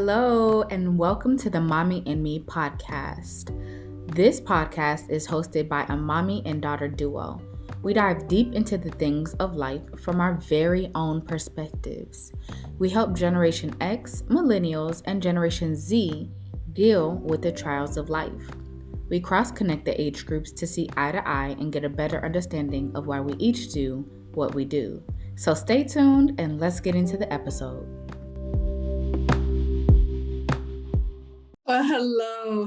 Hello, and welcome to the Mommy and Me podcast. This podcast is hosted by a mommy and daughter duo. We dive deep into the things of life from our very own perspectives. We help Generation X, Millennials, and Generation Z deal with the trials of life. We cross-connect the age groups to see eye to eye and get a better understanding of why we each do what we do. So stay tuned and let's get into the episode. Well, hello,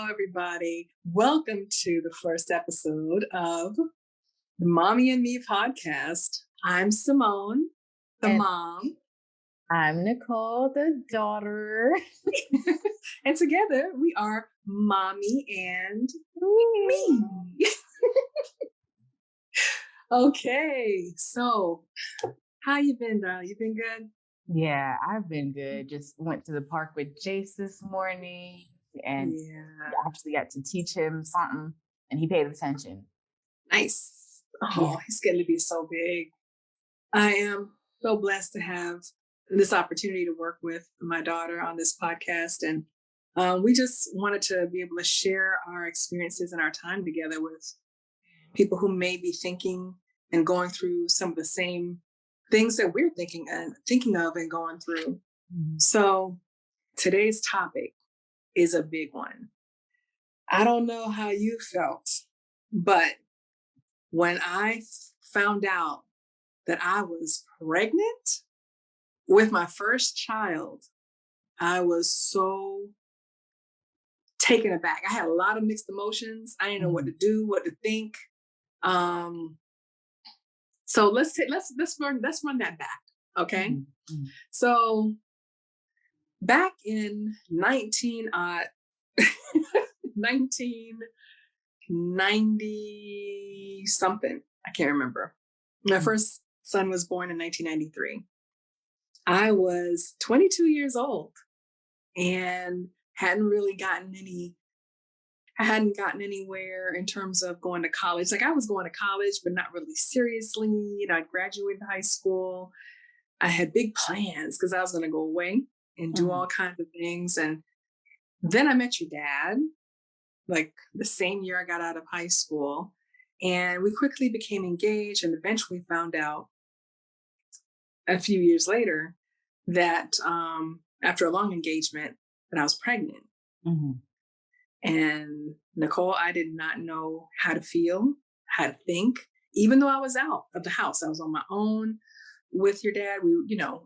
everybody. Welcome to the first episode of the Mommy and Me podcast. I'm Simone, the mom. I'm Nicole, the daughter. And together we are Mommy and Me. Okay, so how you been, darling? You been good? Yeah, I've been good. Just went to the park with Jace this morning and actually got to teach him something and he paid attention. Nice. Oh, he's getting to be so big. I am so blessed to have this opportunity to work with my daughter on this podcast. And we just wanted to be able to share our experiences and our time together with people who may be thinking and going through some of the same things that we're thinking of and going through. Mm-hmm. So today's topic is a big one. I don't know how you felt, but when I found out that I was pregnant with my first child, I was so taken aback. I had a lot of mixed emotions. I didn't know what to do, what to think. So let's run that back, okay? Mm-hmm. So back in 1990 something, I can't remember. My first son was born in 1993. I was 22 years old and hadn't gotten anywhere in terms of going to college. Like I was going to college, but not really seriously. I graduated high school. I had big plans because I was going to go away and do all kinds of things. And then I met your dad, like the same year I got out of high school. And we quickly became engaged and eventually found out a few years later that after a long engagement that I was pregnant. Mm-hmm. And Nicole, I did not know how to feel, how to think, even though I was out of the house. I was on my own with your dad. We,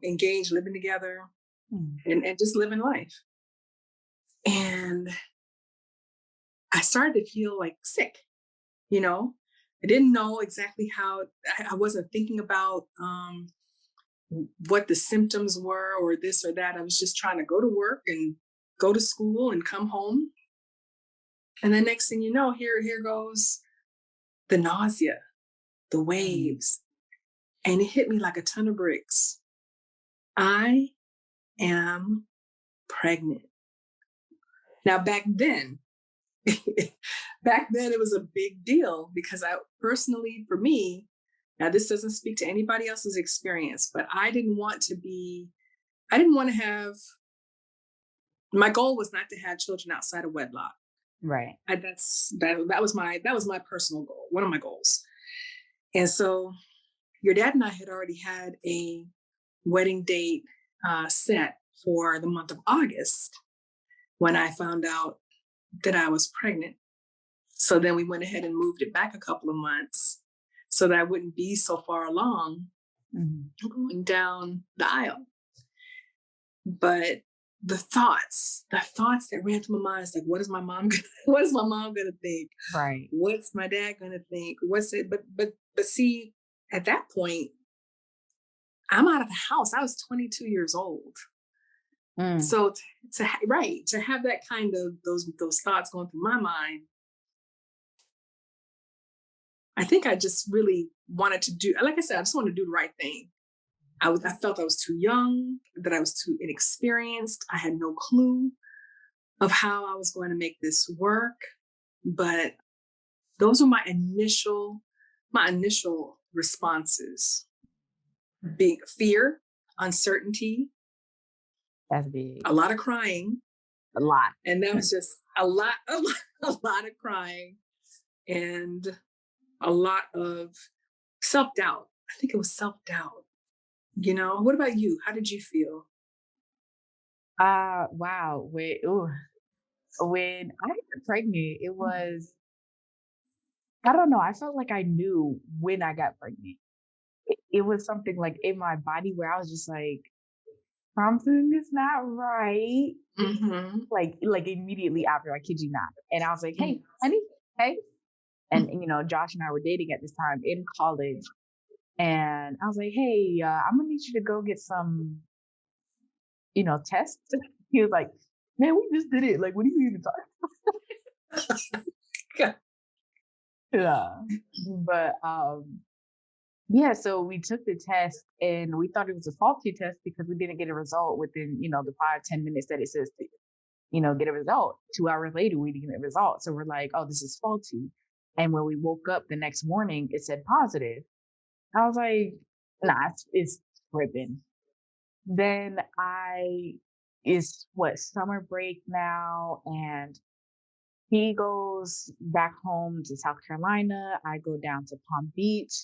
engaged, living together and just living life. And I started to feel like sick, I didn't know exactly how. I wasn't thinking about what the symptoms were or this or that. I was just trying to go to work and go to school and come home. And the next thing you know, here goes the nausea, the waves. And it hit me like a ton of bricks. I am pregnant. Now, back then it was a big deal because for me, now this doesn't speak to anybody else's experience, but I didn't want to have, my goal was not to have children outside of wedlock. Right. That was my personal goal, one of my goals. And so your dad and I had already had a wedding date set for the month of August when I found out that I was pregnant. So then we went ahead and moved it back a couple of months so that I wouldn't be so far along going down the aisle. But the thoughts that ran through my mind is like, what is my mom gonna think? Right. What's my dad gonna think? What's it? But see, at that point, I'm out of the house. I was 22 years old. So to have that kind of those thoughts going through my mind, I think I just really wanted to do, like I said, I just wanted to do the right thing. I felt I was too young, that I was too inexperienced. I had no clue of how I was going to make this work. But those were my initial responses. Being fear, uncertainty, That's big. a lot of crying. A lot. And that was just a lot of crying and a lot of self-doubt. I think it was self-doubt. What about you? How did you feel? Wow. When I got pregnant, it was, I don't know. I felt like I knew when I got pregnant. It was something like in my body where I was just like, something is not right. Mm-hmm. Like immediately after, I kid you not. And I was like, hey, honey, hey. And, Josh and I were dating at this time in college. And I was like, hey, I'm going to need you to go get some, tests. He was like, man, we just did it. Like, what are you even talking about? Yeah. But, yeah, so we took the test and we thought it was a faulty test because we didn't get a result within, the 5-10 minutes that it says to, get a result. 2 hours later, we didn't get a result. So we're like, oh, this is faulty. And when we woke up the next morning, it said positive. I was like, nah, it's tripping. Then it's summer break now, and he goes back home to South Carolina. I go down to Palm Beach,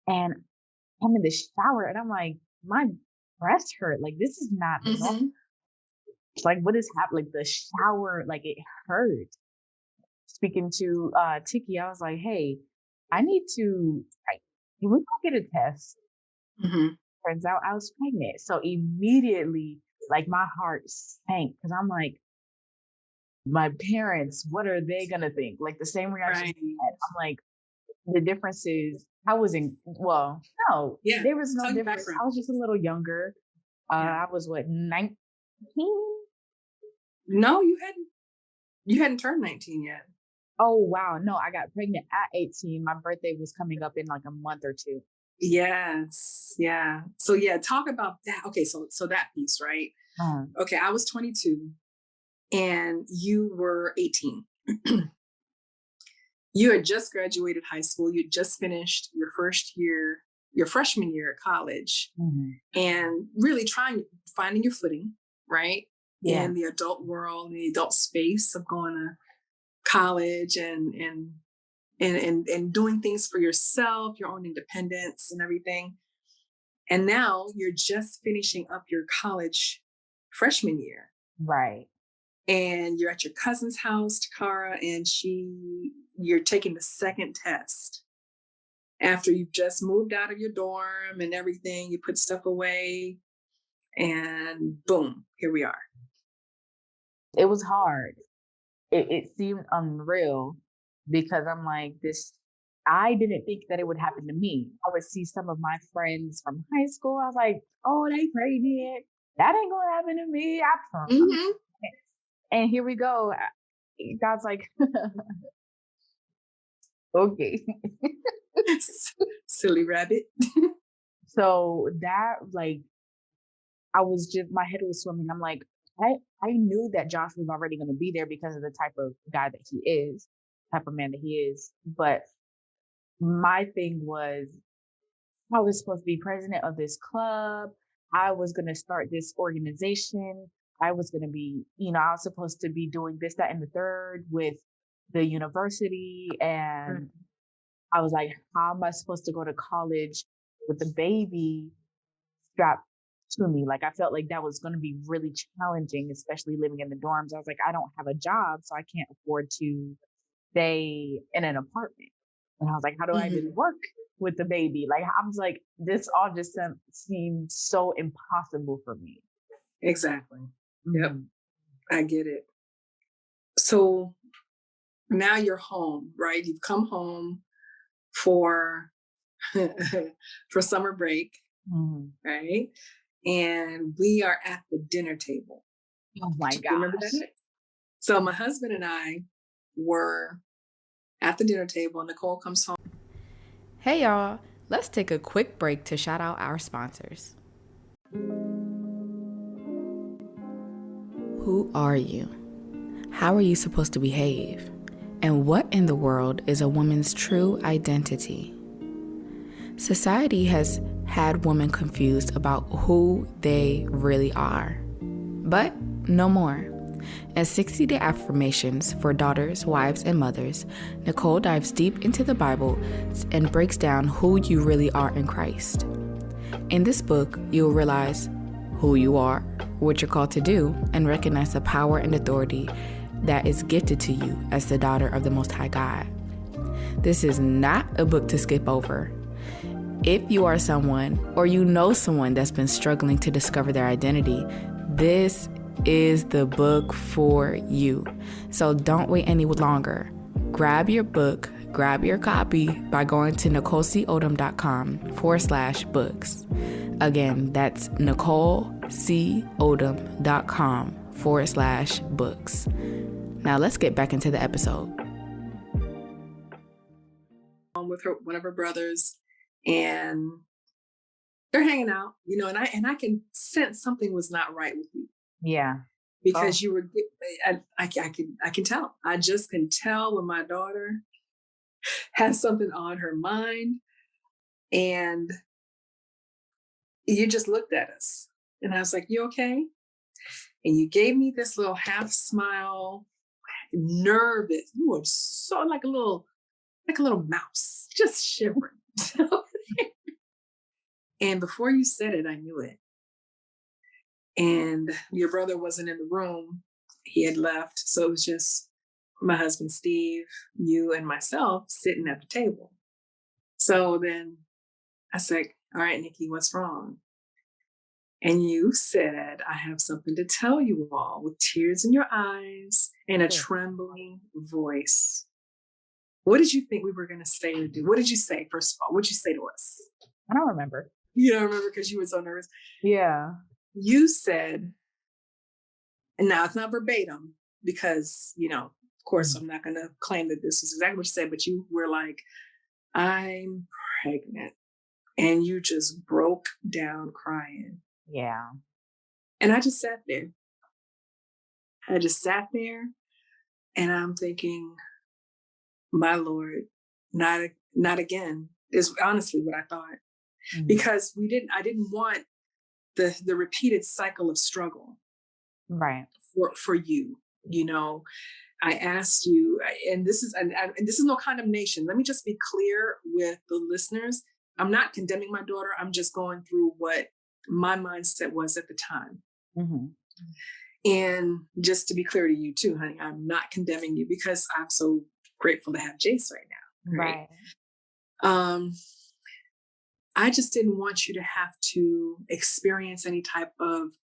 and I'm in the shower, and I'm like, my breast hurt. Like, this is not normal. Like, what is happening? Like, the shower, like, it hurt. Speaking to Tiki, I was like, hey, I need to, can we go get a test? Turns out I was pregnant. So immediately, like, my heart sank because I'm like, my parents, what are they going to think? Like, the same reaction I had. I'm like, the difference is I wasn't, well, no, there was no difference. I was just a little younger. I was 19? No, you hadn't turned 19 yet. Oh, wow. No, I got pregnant at 18. My birthday was coming up in like a month or two. Yes. Yeah. So yeah, talk about that. Okay. So that piece, right? Okay. I was 22 and you were 18. You had just graduated high school. You just finished your first year, your freshman year at college, and really finding your footing, right? Yeah. In the adult world, in the adult space of going to college and doing things for yourself, your own independence and everything. And now you're just finishing up your college freshman year. Right. And you're at your cousin's house, Takara, and you're taking the second test. After you've just moved out of your dorm and everything, you put stuff away and boom, here we are. It was hard. It seemed unreal because I'm like, I didn't think that it would happen to me. I would see some of my friends from high school. I was like, oh, they pregnant. That ain't going to happen to me. And here we go. God's like, okay. Silly rabbit. So that, like, my head was swimming. I'm like, I knew that Josh was already going to be there because of the type of guy that he is, type of man that he is. But my thing was, I was supposed to be president of this club. I was going to start this organization. I was going to be, I was supposed to be doing this, that, and the third with the university. And I was like, how am I supposed to go to college with the baby strapped to me? Like, I felt like that was going to be really challenging, especially living in the dorms. I was like, I don't have a job, so I can't afford to stay in an apartment. And I was like, how do I even work with the baby? Like, I was like, this all just seemed so impossible for me. Exactly. Yep. I get it. So now you're home, right? You've come home for summer break, right? And we are at the dinner table. Oh my gosh. Remember that? So my husband and I were at the dinner table. Nicole comes home. Hey y'all, let's take a quick break to shout out our sponsors. Who are you? How are you supposed to behave? And what in the world is a woman's true identity? Society has had women confused about who they really are. But no more. In 60-Day Affirmations for Daughters, Wives, and Mothers, Nicole dives deep into the Bible and breaks down who you really are in Christ. In this book, you'll realize who you are, what you're called to do, and recognize the power and authority that is gifted to you as the daughter of the Most High God. This is not a book to skip over. If you are someone or you know someone that's been struggling to discover their identity, this is the book for you. So don't wait any longer. Grab your book, grab your copy by going to NicoleCOdom.com/books. Again, that's NicoleCOdom.com/books. Now let's get back into the episode. With one of her brothers, and they're hanging out, and I can sense something was not right with you. Yeah. Because you were, I can tell. I just can tell when my daughter has something on her mind, and you just looked at us, and I was like, "You okay?" And you gave me this little half smile, nervous. You were so like a little mouse, just shivering. And before you said it, I knew it. And your brother wasn't in the room. He had left. So it was just my husband, Steve, you, and myself sitting at the table. So then I said, "All right, Nikki, what's wrong?" And you said, "I have something to tell you all," with tears in your eyes and a trembling voice. What did you think we were going to say or do? What did you say, first of all? What did you say to us? I don't remember. You don't remember because you were so nervous? Yeah. You said, and now it's not verbatim because, of course, I'm not going to claim that this is exactly what you said, but you were like, "I'm pregnant." And you just broke down crying. Yeah. And I just sat there. And I'm thinking, my Lord, not again, is honestly what I thought. Mm-hmm. Because I didn't want the repeated cycle of struggle. Right. For you, I asked you, and this is no condemnation. Let me just be clear with the listeners. I'm not condemning my daughter. I'm just going through what my mindset was at the time. Mm-hmm. And just to be clear to you too, honey, I'm not condemning you because I'm so grateful to have Jace right now. Right. I just didn't want you to have to experience any type of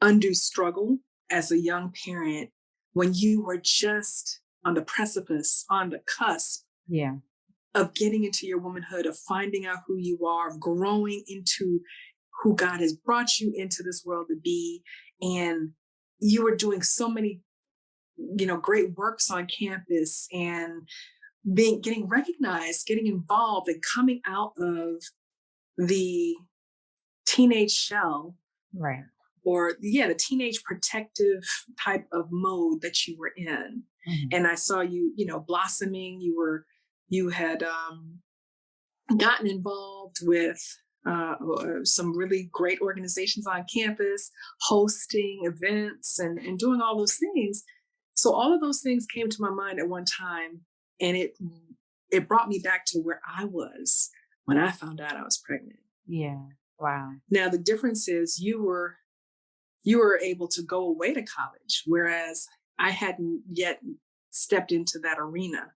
undue struggle as a young parent when you were just on the precipice, on the cusp, of getting into your womanhood, of finding out who you are, of growing into who God has brought you into this world to be. And you were doing so many, great works on campus and getting recognized, getting involved, and coming out of the teenage shell. Right. Or the teenage protective type of mode that you were in. Mm-hmm. And I saw you, blossoming. You had gotten involved with some really great organizations on campus, hosting events and doing all those things. So all of those things came to my mind at one time, and it brought me back to where I was when I found out I was pregnant. Yeah. Wow. Now the difference is you were able to go away to college, whereas I hadn't yet stepped into that arena.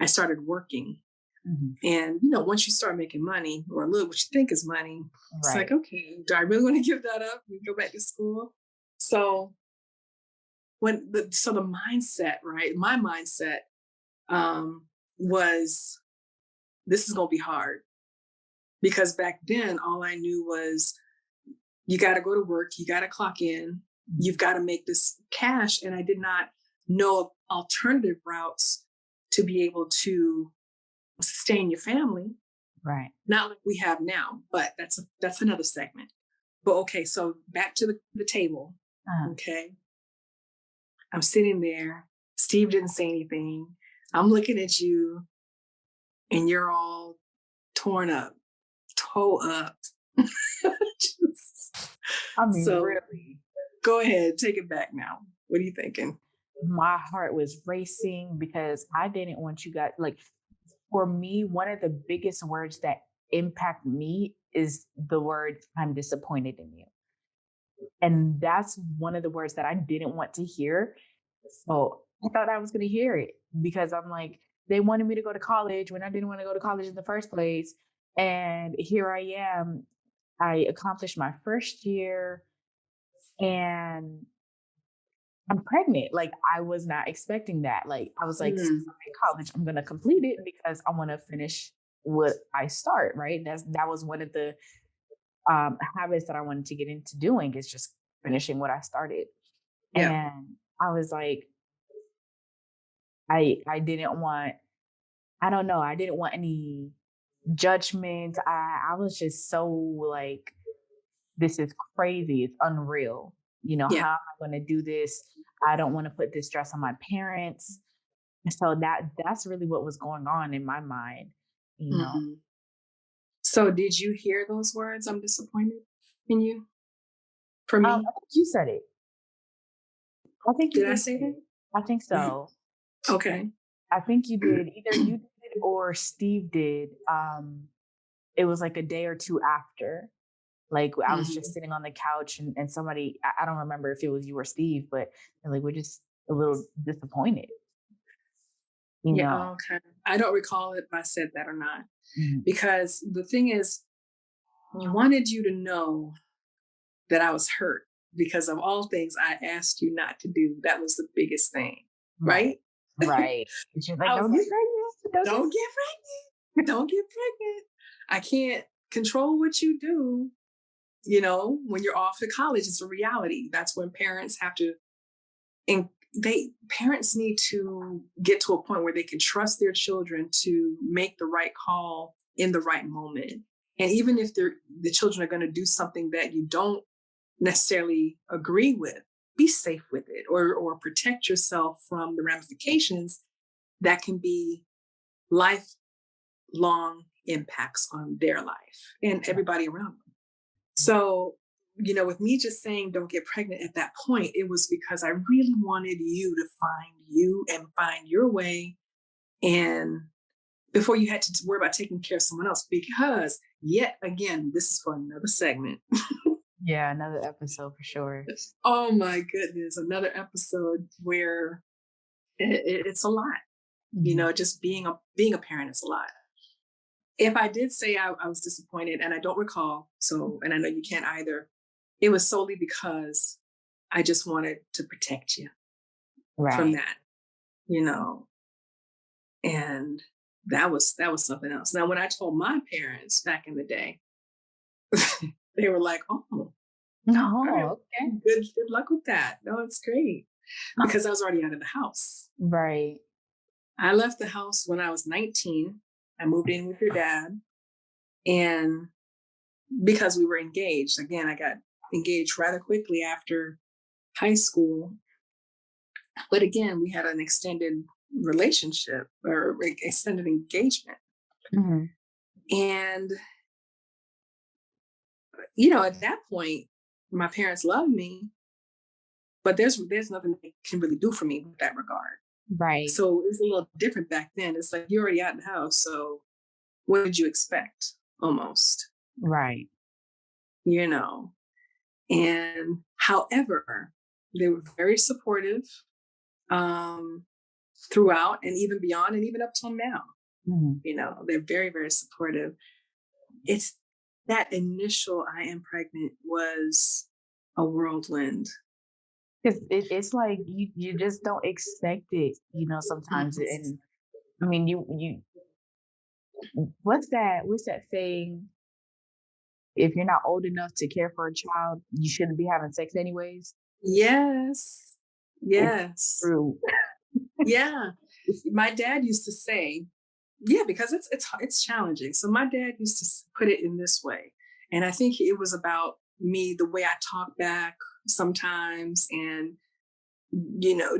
I started working. Mm-hmm. And, once you start making money, or a little what you think is money, It's like, okay, do I really want to give that up and go back to school? So the mindset, right? My mindset was, this is going to be hard. Because back then, all I knew was, you got to go to work. You got to clock in. You've got to make this cash. And I did not know of alternative routes to be able to sustain your family. Right. Not like we have now, but that's another segment. But okay, so back to the table. Uh-huh. Okay. I'm sitting there. Steve didn't say anything. I'm looking at you and you're all torn up, Pull up. Just- I mean, so really, go ahead, take it back now. What are you thinking? my heart was racing because I didn't want you guys, like, for me, one of the biggest words that impact me is the word "I'm disappointed in you." And that's one of the words that I didn't want to hear. So I thought I was going to hear it because I'm like, they wanted me to go to college when I didn't want to go to college in the first place. And here I am. I accomplished my first year and I'm pregnant. Like, I was not expecting that. Like, I was like, since Mm, I'm in college, I'm going to complete it because I want to finish what I start. Right. That was one of the habits that I wanted to get into doing, is just finishing what I started. yeah. And I was like, I didn't want, I don't know, I didn't want any judgment. I was just so like, this is crazy. It's unreal. You know, Yeah. how am I going to do this? I don't want to put this stress on my parents. So that's really what was going on in my mind, you know. Mhm. So did you hear those words? I'm disappointed in you. For I me, think you said it. I think you did I did say say that? it. I think so. Okay. I think you did. Either you did or Steve did. It was like a day or two after. Like, I was just Mhm. sitting on the couch and somebody, I don't remember if it was you or Steve, but they're like, we're just a little disappointed, you Yeah. know. Okay. I don't recall if I said that or not, Mhm. because the thing is, I wanted you to know that I was hurt because of all things I asked you not to do. That was the biggest thing, Right. right? Right. And she's like, I was don't get like, pregnant. Don't don't get get pregnant. Don't get pregnant. I can't control what you do. When you're off to college, it's a reality. That's when parents have to, and parents need to get to a point where they can trust their children to make the right call in the right moment. And even if the children are going to do something that you don't necessarily agree with, be safe with it, or protect yourself from the ramifications that can be lifelong impacts on their life and everybody around them. So, with me just saying don't get pregnant at that point, it was because I really wanted you to find you and find your way. And before you had to worry about taking care of someone else, because yet again, this is for another segment. Yeah, another episode for sure. Oh my goodness, another episode where it's a lot. Mhm. Just being a parent is a lot. If I did say I was disappointed, and I don't recall, and I know you can't either, it was solely because I just wanted to protect you from Right. that, you know, and that was something else. Now, when I told my parents back in the day, they were like, "Oh, all right, No, okay. good luck with that. No, it's great," because I was already out of the house. Right. I left the house when I was 19. I moved in with your dad, and because we were engaged, again, I got engaged rather quickly after high school. But again, we had an extended relationship or extended engagement. Mhm. And, at that point, my parents loved me, but there's nothing they can really do for me with that regard. Right. So it was a little different back then. It's like you're already out of the house. So what did you expect? Almost, Right. you know. And however, they were very supportive, um, throughout and even beyond and even up till now. Mhm. They're very, very supportive. It's that initial I am pregnant was a whirlwind. It's like you just don't expect it, sometimes. Mhm. And I mean, you what's that saying? If you're not old enough to care for a child, you shouldn't be having sex anyways. Yes. It's Yes. true. Yeah. My dad used to say, yeah, because it's challenging. So my dad used to put it in this way. And I think it was about me, the way I talk back sometimes, and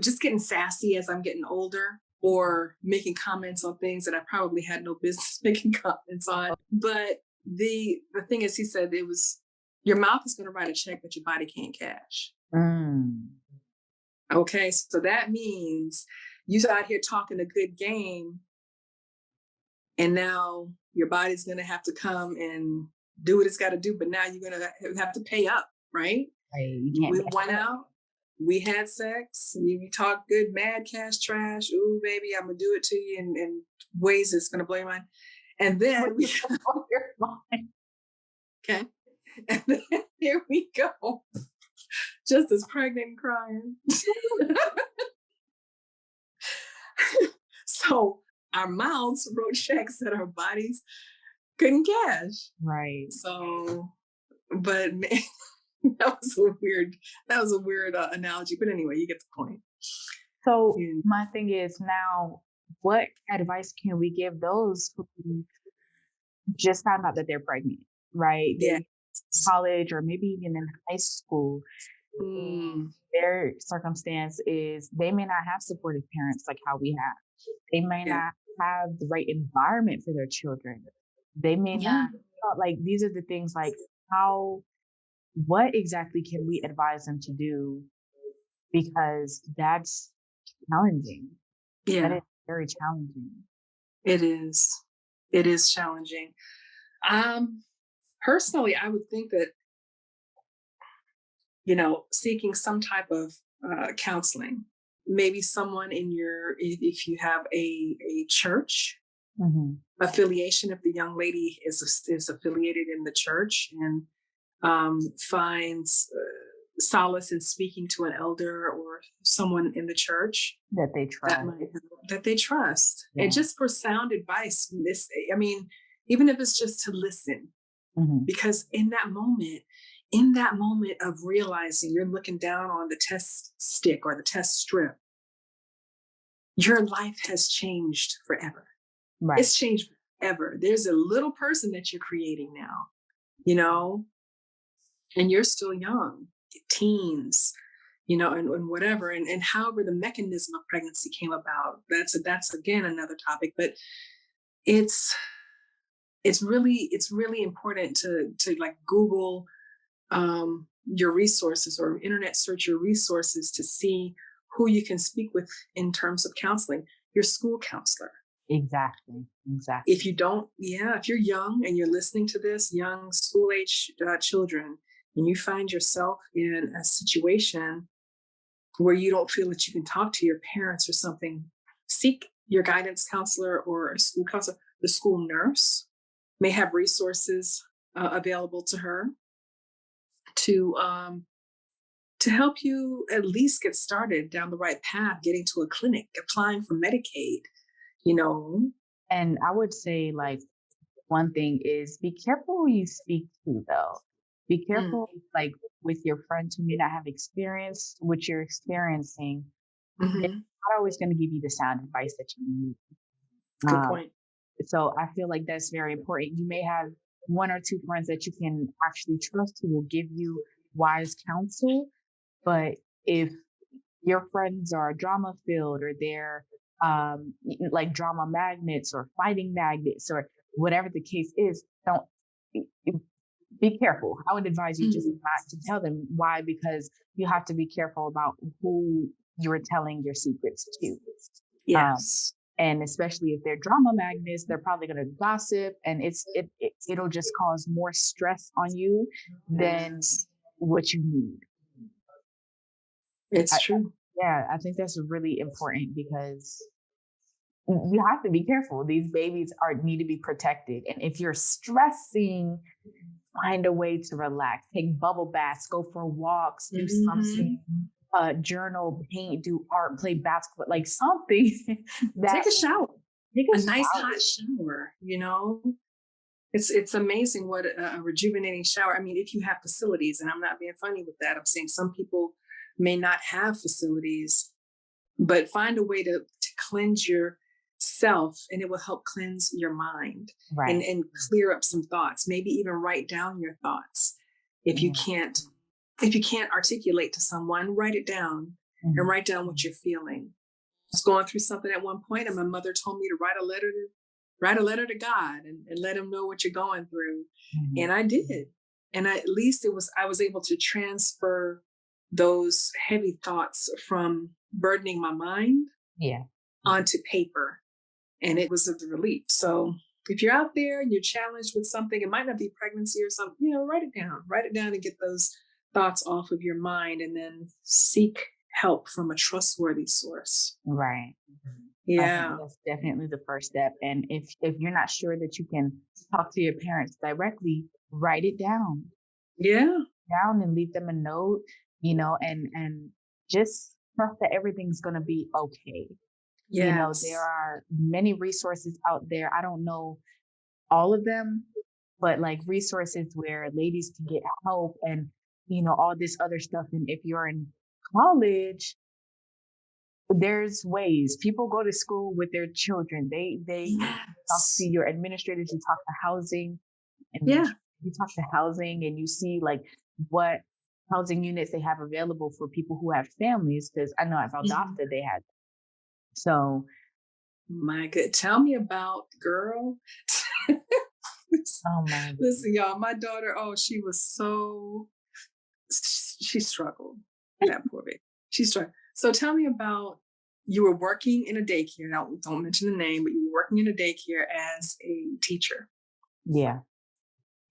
just getting sassy as I'm getting older, or making comments on things that I probably had no business making comments on. But the thing is, he said it was your mouth is going to write a check, but your body can't cash. Mm. Okay, so that means you out here talking a good game, and now your body's going to have to come and do what it's got to do. But now you're going to have to pay up, right? Right. You can't We be went out, we had sex, we talked good, mad, cash, trash. Ooh, baby, I'm gonna do it to you in ways that's gonna blow your mind. And then we okay, and then here we go, just as pregnant and crying. So our mouths wrote checks that our bodies couldn't cash. right. So, but man, that was a weird analogy. But anyway, you get the point. So And my thing is now, what advice can we give those who just found out that they're pregnant, right? yeah, They college or maybe even in high school. Their circumstance is they may not have supportive parents like how we have. They may yeah, not have the right environment for their children. They may yeah. not, like, these are the things like what exactly can we advise them to do? Because that's challenging. That Yeah, is very challenging. it is. It is challenging. Personally, I would think that, seeking some type of counseling, maybe someone in if you have a church Mhm. affiliation, if the young lady is affiliated in the church and finds solace in speaking to an elder or someone in the church That they that trust. might that they trust, Yeah. and just for sound advice. I mean, even if it's just to listen, Mhm. because in that moment of realizing you're looking down on the test stick or the test strip, your life has changed forever. Right. It's changed forever. There's a little person that you're creating now, you know, and you're still young, teens, and whatever, and however the mechanism of pregnancy came about. That's again another topic, but it's it's really important to like Google your resources or internet search your resources to see who you can speak with in terms of counseling. Your school counselor. Exactly. If you don't, if you're young and you're listening to this, young school age children, and you find yourself in a situation where you don't feel that you can talk to your parents or something, seek your guidance counselor or a school counselor. The school nurse may have resources available to her to help you at least get started down the right path, getting to a clinic, applying for Medicaid, you know. And I would say, like, one thing is be careful who you speak to, though. Be Mm, careful, like, with your friends who may not have experience what you're experiencing. They're mhm. not always going to give you the sound advice that you need. Good Um, point. so I feel like that's very important. You may have one or two friends that you can actually trust who will give you wise counsel, but if your friends are drama filled or they're like drama magnets or fighting magnets or whatever the case is, don't be careful. I would advise you just Mm, not to tell them. Why? Because you have to be careful about who you're telling your secrets to. Um, yes. and especially if they're drama magnets, they're probably going to gossip, and it'll just cause more stress on you than Yes. what you need. It's I, true. yeah, I think that's really important because you have to be careful. These babies need to be protected, and if you're stressing, find a way to relax. Take bubble baths, go for walks, do something. Mhm. Journal, paint, do art, play basketball, like something that Take a shower. take a A nice shower. hot shower. It's amazing what a rejuvenating shower. I mean, if you have facilities, and I'm not being funny with that. I'm saying some people may not have facilities, but find a way to cleanse yourself, and it will help cleanse your mind and Right. and clear up some thoughts. Maybe even write down your thoughts. If you Yeah. can't if you can't articulate to someone, write it down and Mhm. write down what you're feeling. I was going through something at one point, and my mother told me to write a letter write a letter to God and let him know what you're going through. Mhm. And I did. And at least I was able to transfer those heavy thoughts from burdening my mind Yeah. onto paper. And it was a relief. So if you're out there and you're challenged with something, it might not be pregnancy or something, write it down and get those thoughts off of your mind, and then seek help from a trustworthy source. Right. I think Yeah. that's definitely the first step. And if you're not sure that you can talk to your parents directly, write it Yeah. down and leave them a note, and just trust that everything's going to be okay. There Yes. are many resources out there. I don't know all of them, but like resources where ladies can get help and, all this other stuff. And if you're in college, there's ways. People go to school with their children. They talk to Yes. your administrators, you talk to housing Yeah. administrators, you talk to housing, and you see like what housing units they have available for people who have families. Because I know as Mhm. adopted they had. So, My good. Tell me about, girl. oh my Listen, y'all, my daughter, oh, she struggled. That poor baby. She struggled. So tell me about, you were working in a daycare. Now, don't mention the name, but you were working in a daycare as a teacher. yeah.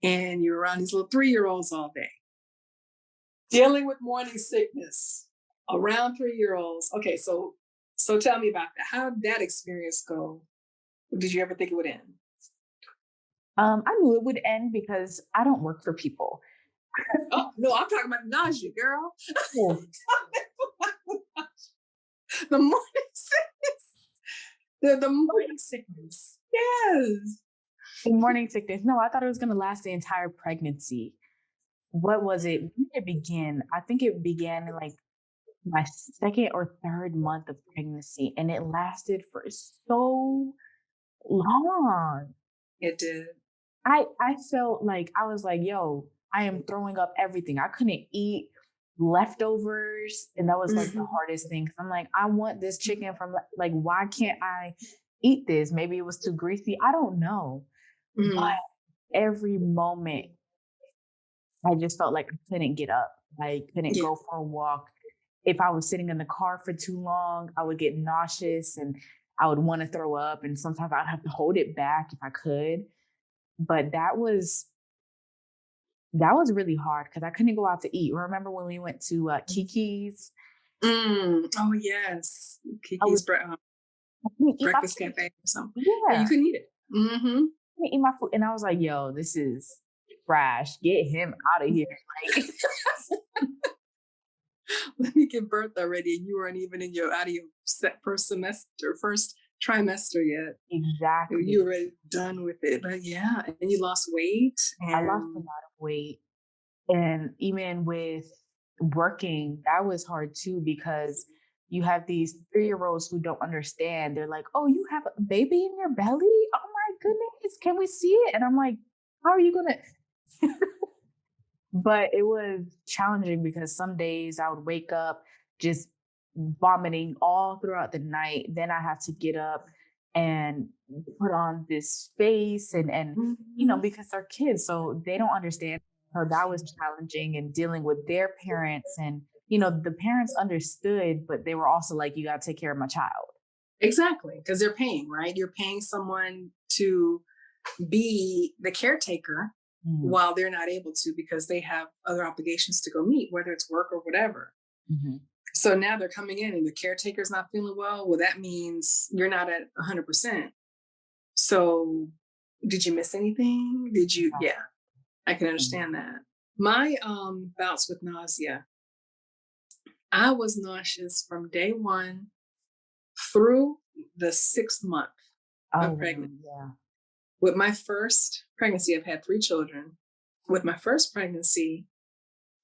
And you're around these little 3-year-olds all day, dealing with morning sickness around 3-year-olds. Okay, so tell me about that. How did that experience go? Did you ever think it would end? I knew it would end because I don't work for people. Oh no, I'm talking about nausea, girl. Yeah. The morning sickness. The morning sickness. Yes. In morning sickness. No, I thought it was going to last the entire pregnancy. What was it? When did it begin? I think it began in like my second or third month of pregnancy, and it lasted for so long. It did. I felt like I was like, yo, I am throwing up everything. I couldn't eat leftovers, and that was like the Mhm. hardest thing. 'Cause I'm like, I want this chicken from like, why can't I eat this? Maybe it was too greasy. I don't know. But Mhm. every moment I just felt like I couldn't get up. I couldn't Yeah. go for a walk. If I was sitting in the car for too long, I would get nauseous and I would want to throw up. And sometimes I'd have to hold it back if I could. But that was really hard because I couldn't go out to eat. Remember when we went to Kiki's? Oh yes. I was Kiki's I couldn't eat my breakfast food. cafe or something. Yeah, you Yeah, I couldn't eat it. Mm-hmm. couldn't eat my food, and I was like, "Yo, this is trash. Get him out of here!" Like, Let me give birth already, and you weren't even out of your first trimester yet. You exactly. were already done with it. But yeah, and you lost weight, I lost a and lot of weight. And even with working, that was hard too because you have these 3-year-olds who don't understand. They're like, "Oh, you have a baby in your belly? Oh my goodness, can we see it?" And I'm like, "How are you gonna?" But it was challenging because some days I would wake up just vomiting all throughout the night. Then I have to get up and put on this face and Mhm. because they're kids, so they don't understand. So that was challenging and dealing with their parents and the parents understood, but they were also like, you gotta take care of my child. Exactly, because they're paying, right? You're paying someone to be the caretaker Mhm, while they're not able to because they have other obligations to go meet, whether it's work or whatever. mhm. So now they're coming in and the caretaker's not feeling well. Well, that means you're not at 100%. So did you miss anything? Did you? Yeah, I can Mhm. understand that. My bouts with nausea, I was nauseous from day one through the 6th month Oh of wow, pregnancy. yeah. With my first pregnancy, I've had 3 children. With my first pregnancy,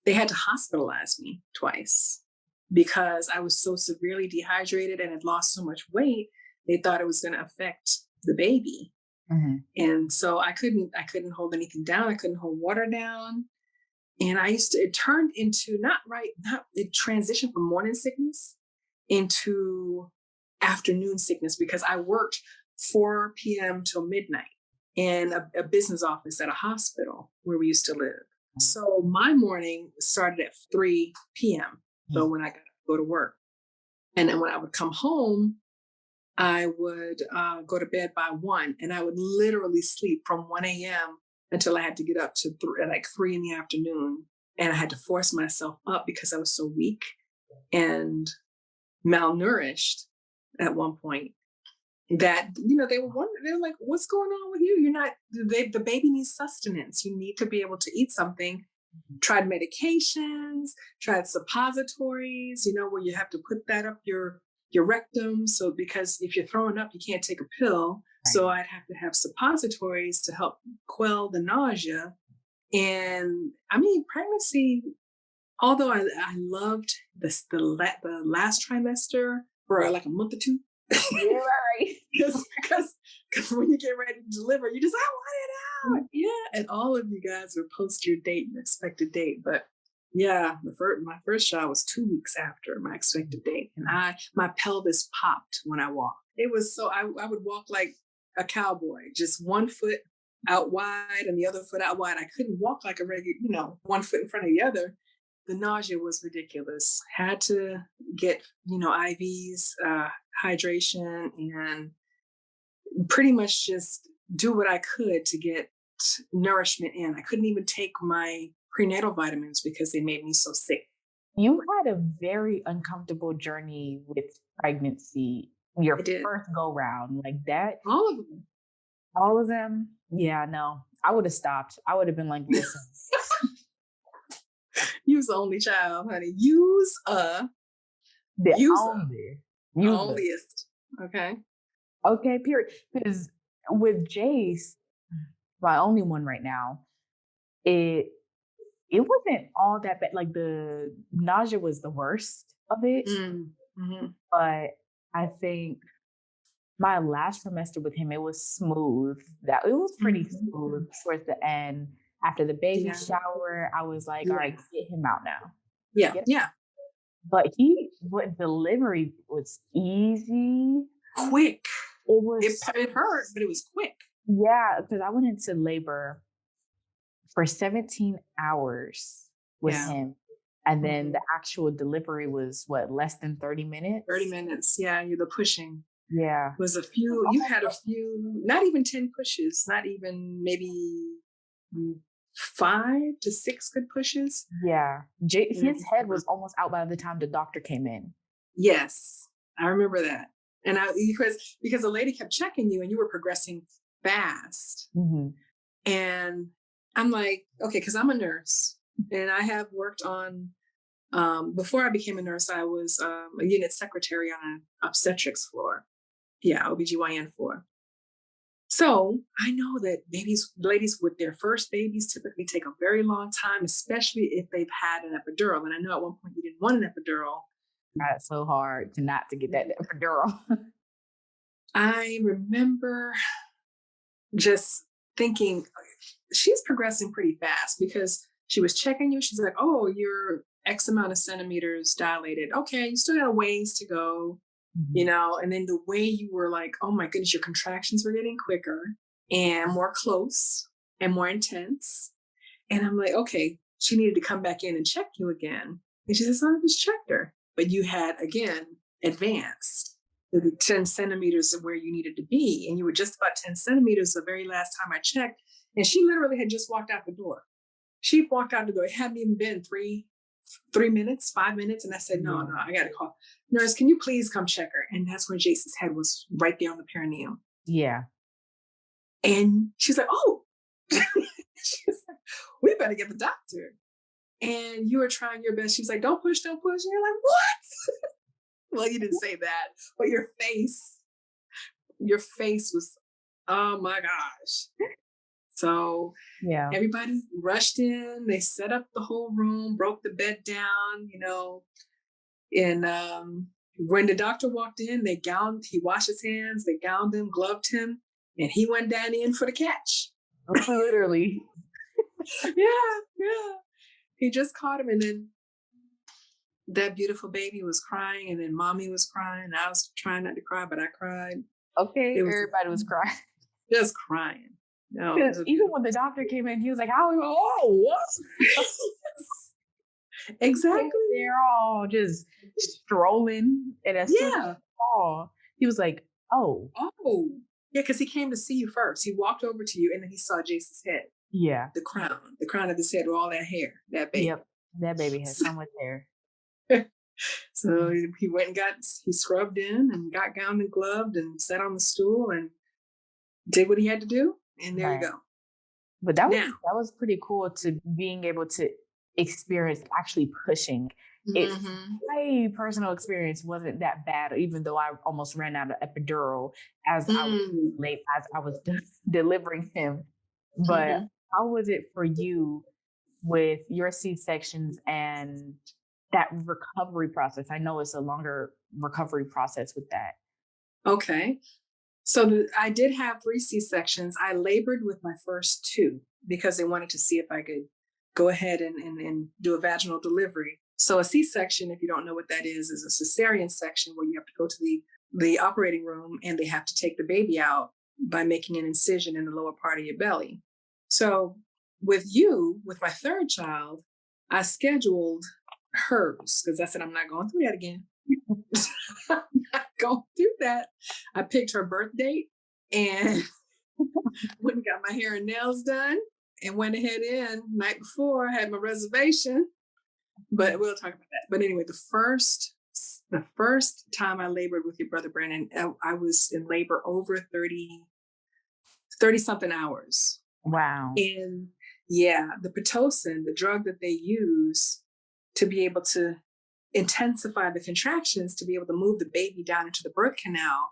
they had to hospitalize me twice because I was so severely dehydrated and had lost so much weight. They thought it was going to affect the baby. Mhm. And so I couldn't hold anything down. I couldn't hold water down. And it turned into it transitioned from morning sickness into afternoon sickness because I worked 4 p.m. till midnight in a business office at a hospital where we used to live. So my morning started at 3 p.m. So when I got to go to work. And then when I would come home, I would go to bed by 1, and I would literally sleep from 1 a.m. until I had to get up to like 3 in the afternoon. And I had to force myself up because I was so weak and malnourished at one point that, they were wondering, they were like, what's going on with you? You're not, the baby needs sustenance. You need to be able to eat something. Tried medications, tried suppositories, where you have to put that up your rectum. So because if you're throwing up, you can't take a pill. So I'd have to have suppositories to help quell the nausea. And I mean, pregnancy, although I loved the last trimester for like a month or two. Yeah, right. Because when you get ready to deliver, you just, I want it out. Yeah. And all of you guys are post your date and expected date. But yeah, my first child was 2 weeks after my expected date. And my pelvis popped when I walked. It was so, I would walk like a cowboy, just one foot out wide and the other foot out wide. I couldn't walk like a regular, one foot in front of the other. The nausea was ridiculous. Had to get, IVs, hydration, and pretty much just do what I could to get nourishment in. I couldn't even take my prenatal vitamins because they made me so sick. You had a very uncomfortable journey with pregnancy. Your first go round, like that. All of them. All of them? Yeah, no. I would have stopped. I would have been like, listen. You's the only child, honey. You's the onlyest. Okay. Okay, period. Because with Jace, my only one right now, it wasn't all that bad. Like the nausea was the worst of it. Mm-hmm. But I think my last trimester with him, it was smooth. That it was pretty smooth towards the end. After the baby shower, I was like, all right, get him out now. Yeah. But delivery was easy. Quick. It hurt, but it was quick. Yeah, because I went into labor for 17 hours with him. And then the actual delivery was less than 30 minutes? 30 minutes. Yeah, the pushing. Yeah. Was a few, you had a few, not even 10 pushes, not even maybe 5 to 6 good pushes. Yeah. His head was almost out by the time the doctor came in. Yes, I remember that. And because the lady kept checking you and you were progressing fast. Mm-hmm. And I'm like, okay, because I'm a nurse and I have worked on, before I became a nurse, I was a unit secretary on an obstetrics floor. Yeah, OBGYN floor. So I know that ladies with their first babies typically take a very long time, especially if they've had an epidural. And I know at one point you didn't want an epidural. That's so hard to get that epidural. I remember just thinking, she's progressing pretty fast because she was checking you. She's like, oh, you're X amount of centimeters dilated. Okay, you still got a ways to go. And then the way you were like, oh my goodness, your contractions were getting quicker and more close and more intense. And I'm like, okay, she needed to come back in and check you again. And she says, I just checked her. But you had, again, advanced the 10 centimeters of where you needed to be. And you were just about 10 centimeters the very last time I checked. And she literally had just walked out the door. She walked out the door. It hadn't even been 3 minutes, 5 minutes. And I said, no, I got to call. Nurse, can you please come check her? And that's when Jace's head was right there on the perineum. Yeah. And she's like, oh, she's like, we better get the doctor. And you were trying your best. She was like, don't push, don't push. And you're like, what? Well, you didn't say that, but your face was, oh my gosh. So everybody rushed in. They set up the whole room, broke the bed down, and when the doctor walked in, he washed his hands, they gowned him, gloved him, and he went down in for the catch. Literally. Yeah. He just caught him, and then that beautiful baby was crying, and then mommy was crying. I was trying not to cry, but I cried. Okay, It was everybody was crying. just crying. No, it Because was a even beautiful. when the doctor came in, he was like, "How?" Oh, what? Exactly. They're all just strolling, and as soon as Yeah. he saw, he was like, "Oh, Oh, yeah, because he came to see you first. He walked over to you, and then he saw Jason's head, yeah, the crown of his head with all that hair, that baby. yep, that baby has so much hair." So he went and he scrubbed in and got gowned and gloved and sat on the stool and did what he had to do. And there you Right. go. But Now, that was pretty cool to being able to experience actually pushing it. mhm, My personal experience wasn't that bad, even though I almost ran out of epidural as I was mm, late as I was delivering him. But mhm. how was it for you with your C sections and that recovery process? I know it's a longer recovery process with that. Okay. So I did have 3 C-sections. I labored with my first 2 because they wanted to see if I could go ahead and do a vaginal delivery. So a C-section, if you don't know what that is a cesarean section where you have to go to the operating room and they have to take the baby out by making an incision in the lower part of your belly. So with my third child, I scheduled hers because I said I'm not going through that again. I'm not going through that. I picked her birth date and went and got my hair and nails done and went ahead in night before. I had my reservation, but we'll talk about that. But anyway, the first time I labored with your brother Brandon, I was in labor over 30 something hours. Wow. And yeah, the Pitocin, the drug that they use to be able to intensify the contractions to be able to move the baby down into the birth canal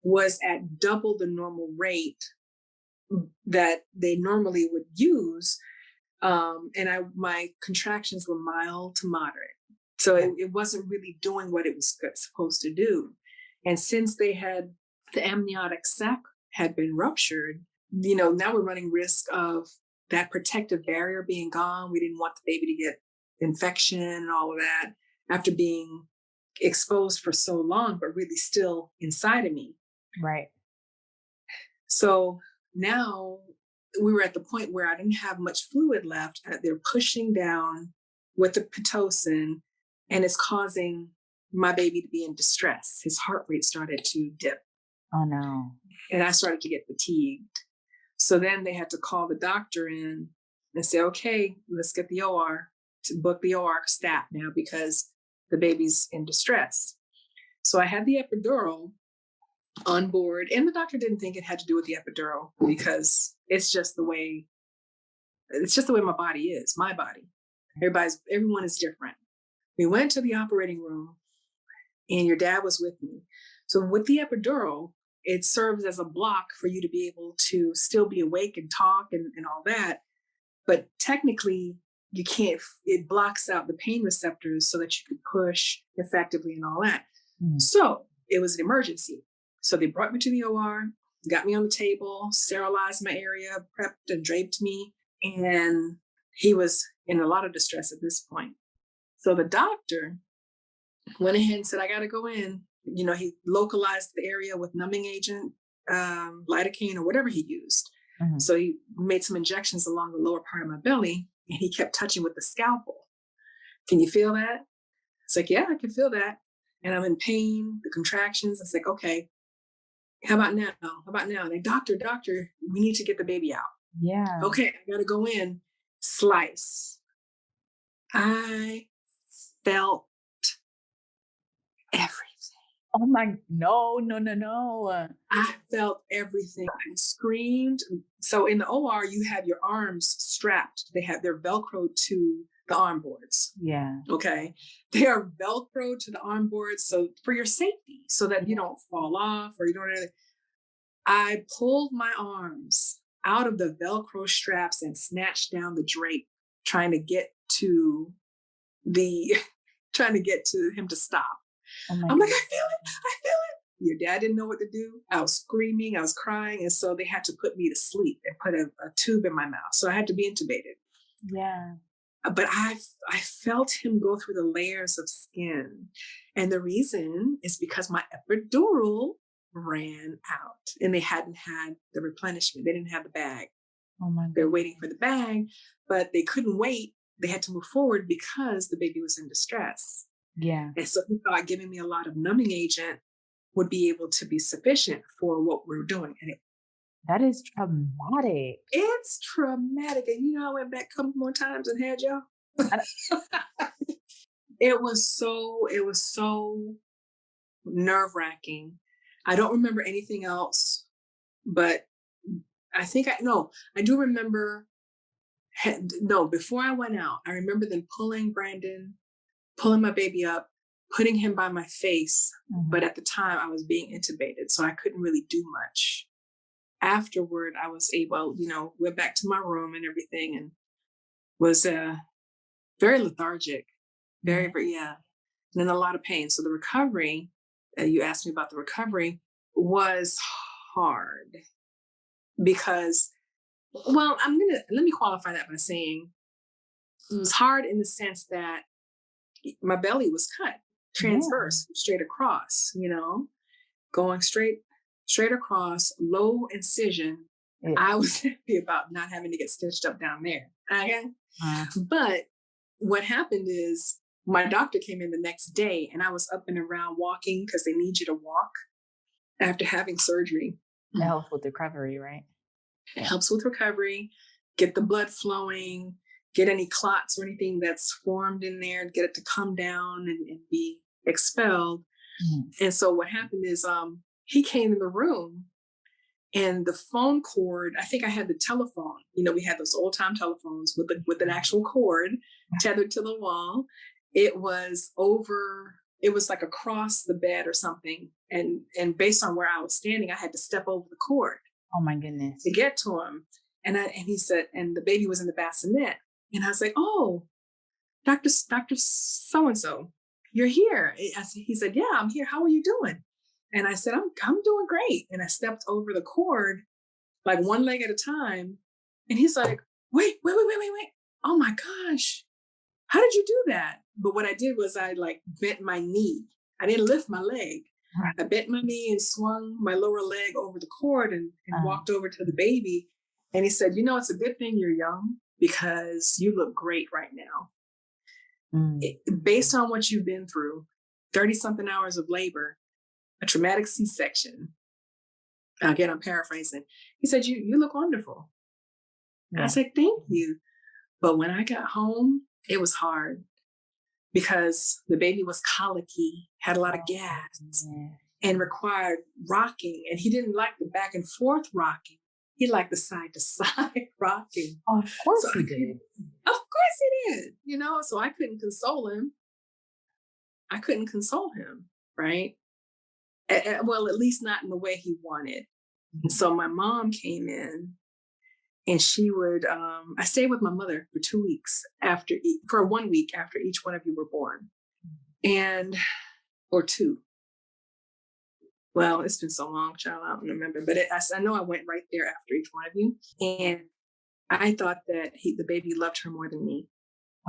was at double the normal rate that they normally would use. And my contractions were mild to moderate. So it wasn't really doing what it was supposed to do. And since the amniotic sac had been ruptured, now we're running risk of that protective barrier being gone. We didn't want the baby to get infection and all of that after being exposed for so long, but really still inside of me. Right. So now we were at the point where I didn't have much fluid left. They're pushing down with the Pitocin, and it's causing my baby to be in distress. His heart rate started to dip, Oh no. and I started to get fatigued. So then they had to call the doctor in and say, okay, let's get the OR to book the OR stat now because the baby's in distress. So I had the epidural on board, and the doctor didn't think it had to do with the epidural because it's just the way my body is, my body. Everyone is different. We went to the operating room and your dad was with me. So with the epidural, it serves as a block for you to be able to still be awake and talk and all that. But technically, you can't, it blocks out the pain receptors so that you can push effectively and all that. So it was an emergency. So they brought me to the OR, got me on the table, sterilized my area, prepped and draped me. And he was in a lot of distress at this point. So the doctor went ahead and said, I got to go in. He localized the area with numbing agent, lidocaine or whatever he used. Mm-hmm. So he made some injections along the lower part of my belly and he kept touching with the scalpel. Can you feel that? It's like, yeah, I can feel that. And I'm in pain, the contractions. It's like, okay, how about now? How about now? And like, doctor, we need to get the baby out. Yeah. Okay, I got to go in. Slice. I felt everything. Oh my, no. I felt everything. I screamed. So in the OR, you have your arms strapped. They're Velcroed to the arm boards. Yeah. Okay. They are Velcroed to the arm boards. So for your safety, so that you don't fall off or you don't. I pulled my arms out of the Velcro straps and snatched down the drape, trying to get to him to stop. Oh my I'm like, God. I feel it. Your dad didn't know what to do. I was screaming, I was crying. And so they had to put me to sleep and put a tube in my mouth. So I had to be intubated. Yeah. But I felt him go through the layers of skin. And the reason is because my epidural ran out and they hadn't had the replenishment. They didn't have the bag. Oh my They're goodness. waiting for the bag, but they couldn't wait. They had to move forward because the baby was in distress. Yeah. And so he thought giving me a lot of numbing agent would be able to be sufficient for what we were doing. And That is traumatic. it's traumatic. And you know, I went back a couple more times and had y'all. It was so nerve wracking. I don't remember anything else, but I do remember. No, before I went out, I remember them pulling my baby up, putting him by my face. But at the time, I was being intubated, so I couldn't really do much. Afterward, I was able, went back to my room and everything, and was very lethargic, very, very, yeah, and in a lot of pain. So the recovery, you asked me about the recovery, was hard because, well, let me qualify that by saying it was hard in the sense that my belly was cut transverse, straight across, going straight across, low incision. Yeah. I was happy about not having to get stitched up down there. Okay. But what happened is my doctor came in the next day and I was up and around walking because they need you to walk after having surgery. It helps with recovery, right? It helps with recovery, get the blood flowing, get any clots or anything that's formed in there, get it to come down and be expelled. And so what happened is he came in the room and the phone cord, I think I had the telephone, we had those old time telephones with an actual cord tethered to the wall. It was like across the bed or something. And based on where I was standing, I had to step over the cord. Oh my goodness. To get to him. And he said, and the baby was in the bassinet. And I was like, oh, Dr. So-and-so, you're here. He said, yeah, I'm here. How are you doing? And I said, I'm doing great. And I stepped over the cord, like one leg at a time. And he's like, wait. Oh my gosh. How did you do that? But what I did was I bent my knee. I didn't lift my leg. I bent my knee and swung my lower leg over the cord and walked over to the baby. And he said, it's a good thing you're young because you look great right now. Based on what you've been through, 30 something hours of labor, a traumatic C-section. Again, I'm paraphrasing. He said, you look wonderful. Yeah. I said, thank you. But when I got home, it was hard because the baby was colicky, had a lot of gas, and required rocking. And he didn't like the back and forth rocking. He liked the side to side rocking. Oh, of course he did. Of course he did. So I couldn't console him. Right? Well, at least not in the way he wanted. And so my mom came in and she would, I stayed with my mother for 2 weeks for 1 week after each one of you were born. Or two. Well, it's been so long, child, I don't remember, but I know I went right there after each one of you. And I thought that the baby loved her more than me.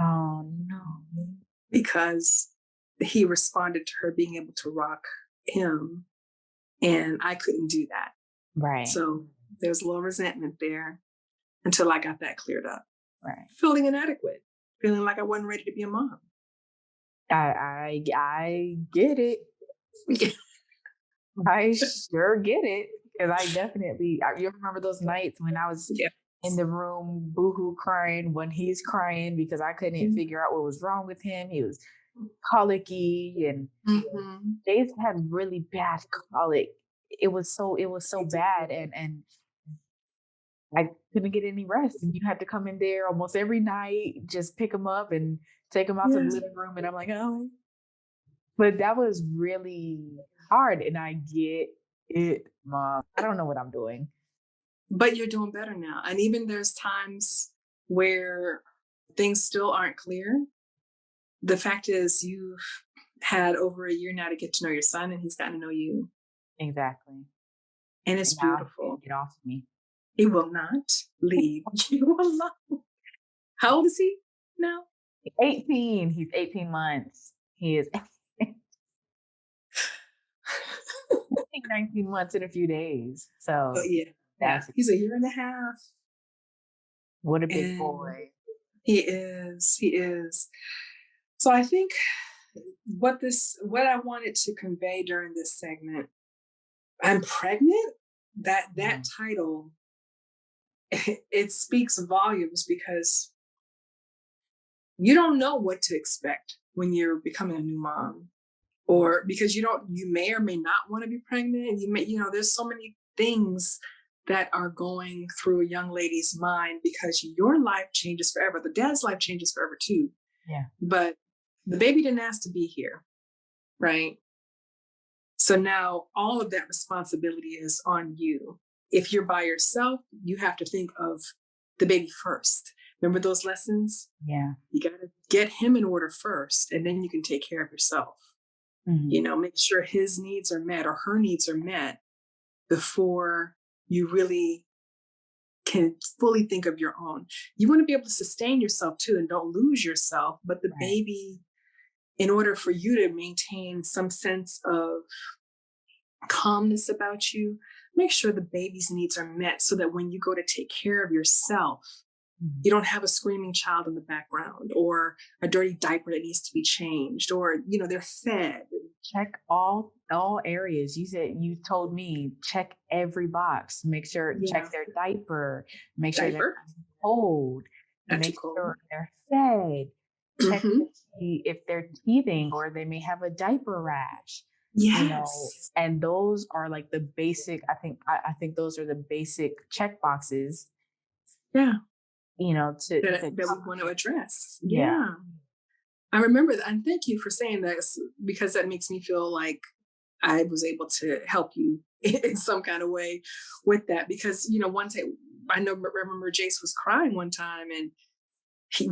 Oh, no. Because he responded to her being able to rock him, and I couldn't do that. Right. So there was a little resentment there until I got that cleared up. Right. Feeling inadequate, feeling like I wasn't ready to be a mom. I get it. I sure get it. Because you remember those nights when I was in the room boohoo crying when he's crying because I couldn't figure out what was wrong with him. He was colicky and Jason had really bad colic. It was so bad and I couldn't get any rest. And you had to come in there almost every night, just pick him up and take him out to the living room. And I'm like, oh. But that was really hard. And I get it, Mom. I don't know what I'm doing. But you're doing better now. And even there's times where things still aren't clear. The fact is you've had over a year now to get to know your son and he's gotten to know you. Exactly. And it's beautiful. Get off me. He will not leave you alone. How old is he now? 18. He's 18 months. He is. I think 19 months in a few days. Oh So yeah, yeah. that's He's a year and a half, what a big and boy. he is. He is. So I think what I wanted to convey during this segment, I'm pregnant. That Mhm. title, it speaks volumes because you don't know what to expect when you're becoming a new mom, or because you may or may not want to be pregnant. There's so many things that are going through a young lady's mind because your life changes forever. The dad's life changes forever too, Yeah. but the baby didn't ask to be here, right? So now all of that responsibility is on you. If you're by yourself, you have to think of the baby first. Remember those lessons? Yeah. You got to get him in order first, and then you can take care of yourself. Mhm. Make sure his needs are met or her needs are met before you really can fully think of your own. You want to be able to sustain yourself too and don't lose yourself. But the Right. baby, in order for you to maintain some sense of calmness about you, make sure the baby's needs are met so that when you go to take care of yourself, Mhm. you don't have a screaming child in the background or a dirty diaper that needs to be changed or, they're fed. Check all areas. You told me check every box. Make sure Yeah. check their diaper. Make sure they're Diaper, not too cold. not too Make cold. sure they're fed. Check to Hmm. see if they're teething or they may have a diaper rash. Yes. And those are like the basic. I think those are the basic check boxes. Yeah. To That we want to address. yeah. Yeah. I remember that. And thank you for saying that because that makes me feel like I was able to help you in some kind of way with that. Because, one time remember Jace was crying one time and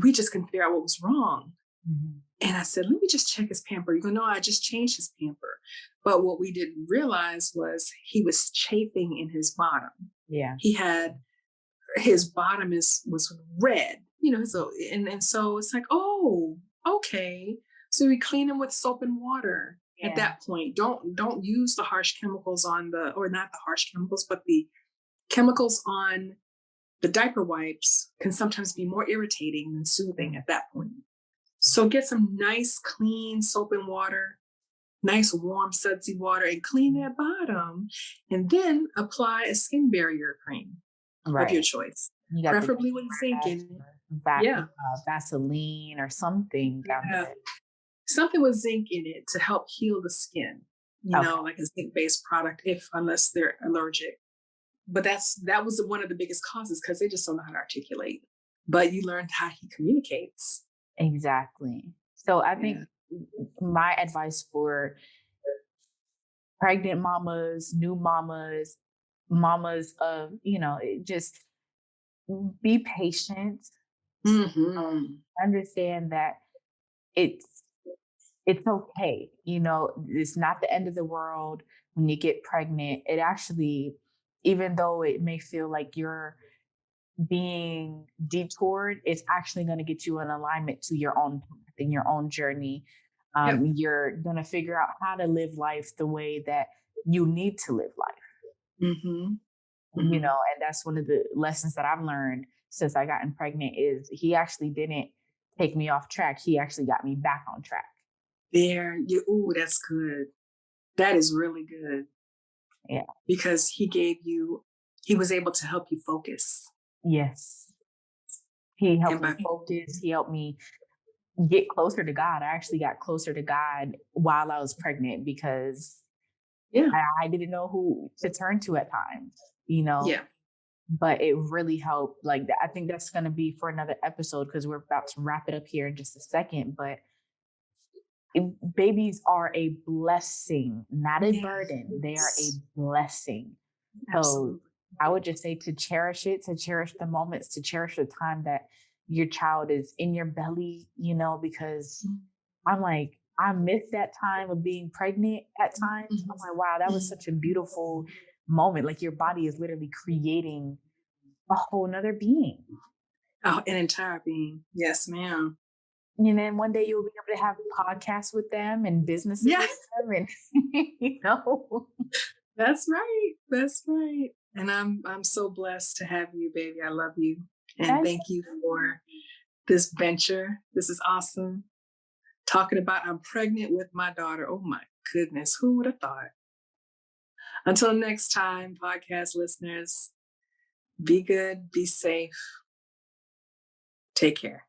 we just couldn't figure out what was wrong. Mhm. And I said, let me just check his pamper. You go, no, I just changed his pamper. But what we didn't realize was he was chafing in his bottom. Yeah. He had his bottom was red, so it's like, oh, okay. So we clean him with soap and water at Yeah. that point. Don't use the harsh chemicals or not the harsh chemicals, but the chemicals on the diaper wipes can sometimes be more irritating than soothing at that point. So get some nice clean soap and water, nice warm sudsy water, and clean that bottom, and then apply a skin barrier cream of your Right. choice, You got the preferably with detox zinc in it. Yeah, Vaseline or something down yeah. there. Something with zinc in it to help heal the skin, Okay. like a zinc-based product, unless they're allergic. But that was one of the biggest causes because they just don't know how to articulate. But you learned how he communicates. Exactly. So I Yeah. think my advice for pregnant mamas, new mamas, mamas of, just be patient. Hmm. Understand that it's it's okay. It's not the end of the world when you get pregnant. It actually, even though it may feel like you're being detoured, it's actually going to get you in alignment to your own path and your own journey. Yep. You're going to figure out how to live life the way that you need to live life, Hmm. Hmm. and that's one of the lessons that I've learned since I gotten pregnant is he actually didn't take me off track. He actually got me back on track. Ooh, that's good. That is really good Yeah. because he was able to help you focus. Yes. He And helped me by focus. He helped me get closer to God. I actually got closer to God while I was pregnant because Yeah, I didn't know who to turn to at times. yeah, But it really helped. Like, I think that's going to be for another episode because we're about to wrap it up here in just a second. But babies are a blessing, not a burden. They are a yes, blessing. So absolutely. I would just say to cherish it, to cherish the moments, to cherish the time that your child is in your belly, because I'm like, I miss that time of being pregnant at times. I'm like, wow, that was Mhm. such a beautiful moment. Like your body is literally creating a whole nother being. Oh, an entire being. Yes, ma'am. And then one day you'll be able to have podcasts with them and businesses Yeah, with them, and you know. that's right. That's right. And I'm so blessed to have you, baby. I love you. And That's thank you for this venture. This is awesome. Talking about I'm pregnant with my daughter. Oh my goodness. Who would have thought? Until next time, podcast listeners, be good, be safe, take care.